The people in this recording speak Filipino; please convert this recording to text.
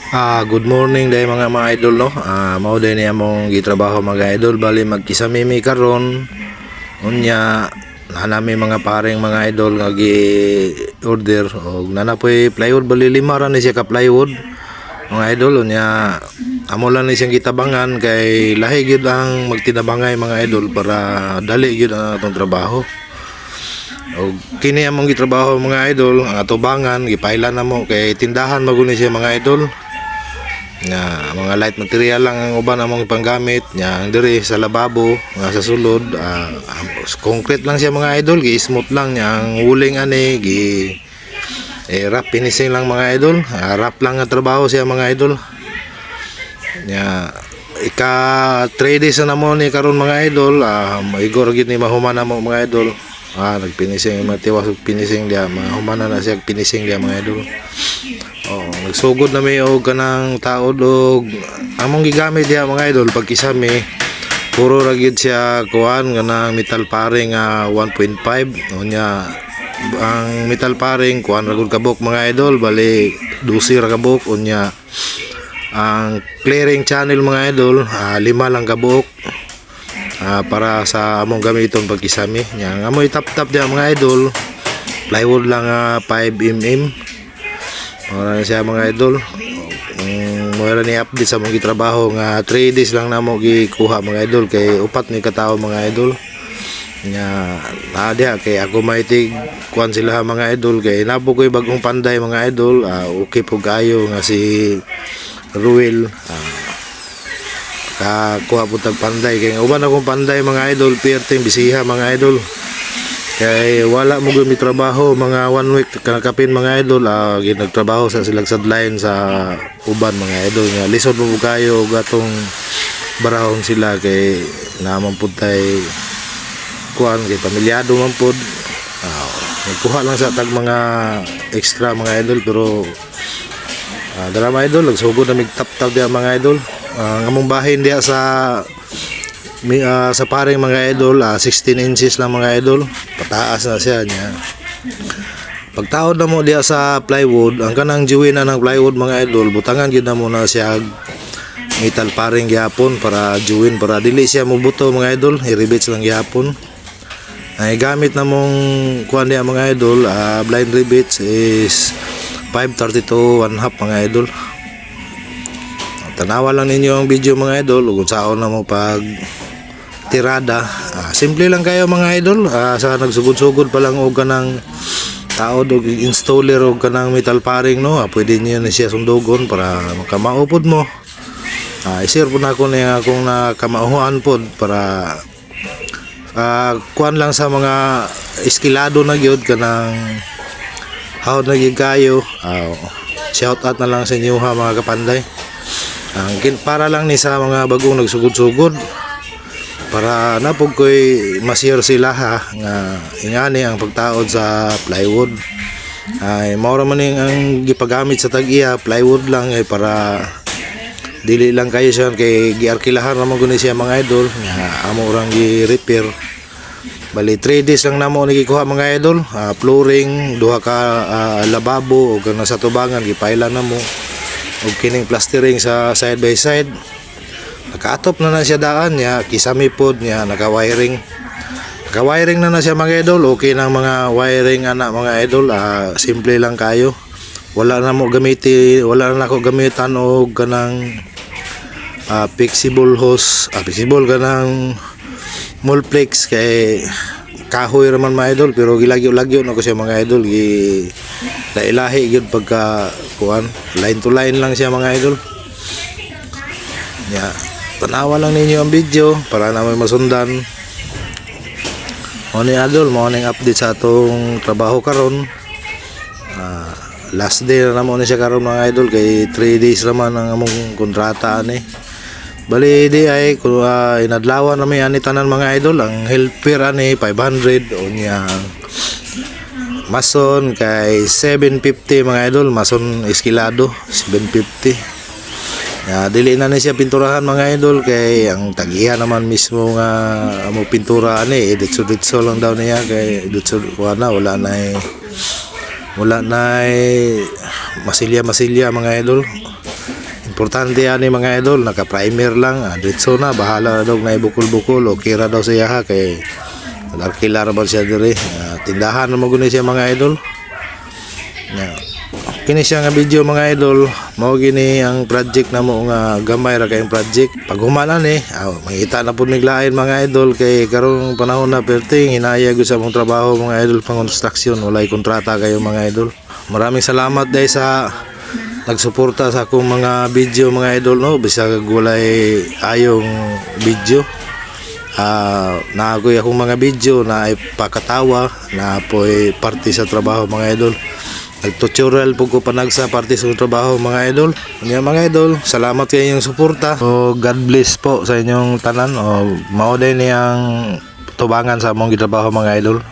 Good morning day mga idol no. Mao day ni among gitrabaho mga idol, bali magkisamimi karon. Unya nanami mga paring mga idol nga gi-order og nanapoy plywood, bali lima ra ni siya ka plywood. Mga idol unya amo lang ni siyang gitabangan kay lahi gyud ang magtinabangay mga idol para dali gyud ang atong trabaho. Og kini among gitrabaho mga idol, ang atubangan gipailan namo kay tindahan maguni siya mga idol. Nga mga light material lang ang uban among ipanggamit nya ang diri sa lababo nga sa sulod, concrete lang siya mga idol, gi-smooth lang nya ang wuling ani gi wrap finishing lang mga idol, wrap lang nga trabaho siya mga idol nya ika 3 days na mo ni karon mga idol. Maigor gid ni mahuman na mo mga idol. Nagfinishing matiwas og finishing dia, mahuman na siya finishing dia mga idol. Nagsugod na may og kanang taod og among gigamit diha mga idol pagkisami, puro ra gyud siya kuan kanang metal paring 1.5 unya ang metal paring kuan ra gud kabuk mga idol, bali 12 ra kabuk unya ang clearing channel mga idol 5 lang kabuk para sa among gamiton pagkisami nya amoy tap-tap diha mga idol, plywood lang 5mm. Wala na siya mga idol. Wala ni update sa mong gitrabaho nga 3 days lang na mo gikuha mga idol kay upat ni katao mga idol nya dia kay ako maitig kuan sila mga idol kay nabo koy bagong panday mga idol. Okay po kayo nga si Ruel kakuha po tag panday kay uban akong panday mga idol, perting bisiha mga idol kay wala mo gumi trabaho mga 1 week kanakapin mga idol. Ginagtrabaho sa silag sadline sa uban mga idol nga lisod mo kayo gatong barahon sila kay naman pud tay kuan kay pamilyado man pud. Nagkuha lang sa tag mga extra mga idol pero dala mga idol nagsugod na mig tap-tap dia mga idol. Ang among bahin dia sa paring mga idol 16 inches lang mga idol, pataas na siya niya. Pagtaod na mo diya sa plywood, ang kanang jiwin na ng plywood mga idol, butangan gyud na mo na siya metal paring gyapon para jiwin, para dili siya mubuto mga idol, i-rivets lang gyapon. Ay gamit na mong kuan diya mga idol, blind rivets is 532 1/2 mga idol. Tanawa lang ninyo ang video mga idol kung saan na mo pag tirada. Simple lang kayo mga idol. Sa nagsugod-sugod pa lang og kanang taod og installer og kanang metal paring no, pwede niyo na siya sundugon para makamaupod mo. I-share po na ako na kung nakamauhuan pod para kuan lang sa mga iskilado na gyud kanang how na gyud kayo. Shout out na lang sa inyo ha mga kapanday. Para lang ni sa mga bagong nagsugod-sugod para napog ko'y ma-share sila ha nga ingani ang pagtaod sa plywood. Maura man ang gipagamit sa tag-iya plywood lang para dili lang kayo siya kay giarkilahan naman guni siya mga idol nga amo orang gi-repair. Bali 3 days lang namo nagikuha mga idol. Flooring, duha ka lababo o kana sa tubangan gipailan namo og kining plastering sa side by side. Nakaatop na siya daan niya, kisami pod niya, naka-wiring na siya mga idol. Okay na mga wiring ana mga idol. Simple lang kayo, wala na ako gamitan og kanang flexible hose, flexible kanang multiplex kay kahoy raman mga idol, pero gilagyo-lagyo na ko siya mga idol, lahi gyud pagka kuan, line to line lang siya mga idol. Tanawa lang ninyo ang video para na may masundan. Morning idol, morning update sa atong trabaho karon. Last day na mo ni siya karon mga idol kay 3 days naman ang among kontrata ani. Bali di ay inadlawan na may ani tanan mga idol. Ang helper ani 500 unya mason kay 750 mga idol, mason eskilado 750. Dili na siya pinturahan mga idol kay ang tagiya naman mismo nga amo pintura ani ditso lang daw niya kay ditso wala na masilya mga idol. importante yan ni mga idol, naka-primer lang, diretso na, bahala na daw na ibukol-bukol, okay ra daw siya ha, kay nag-arkila ra man siya dire. Tindahan naman guni siya mga idol. Kini siya nga video mga idol, mao gini ang project na mo nga gamay ra kayong project. Pag humana ni, makita na pud niglain mga idol, kay karong panahon na perting hinaya gyud sa mong trabaho mga idol pang construction, walay kontrata kayo mga idol. Maraming salamat dahil sa nagsuporta sa akong mga video mga idol no, bisag walay ayong video. Naagoy akong mga video na ipakatawa na apoy parte sa trabaho mga idol. Nag-tutorial po ko panagsa parte sa trabaho mga idol. Kanya mga idol, salamat kayo inyong suporta. So God bless po sa inyong tanan. Mao din niyang tubangan sa among gitrabaho mga idol.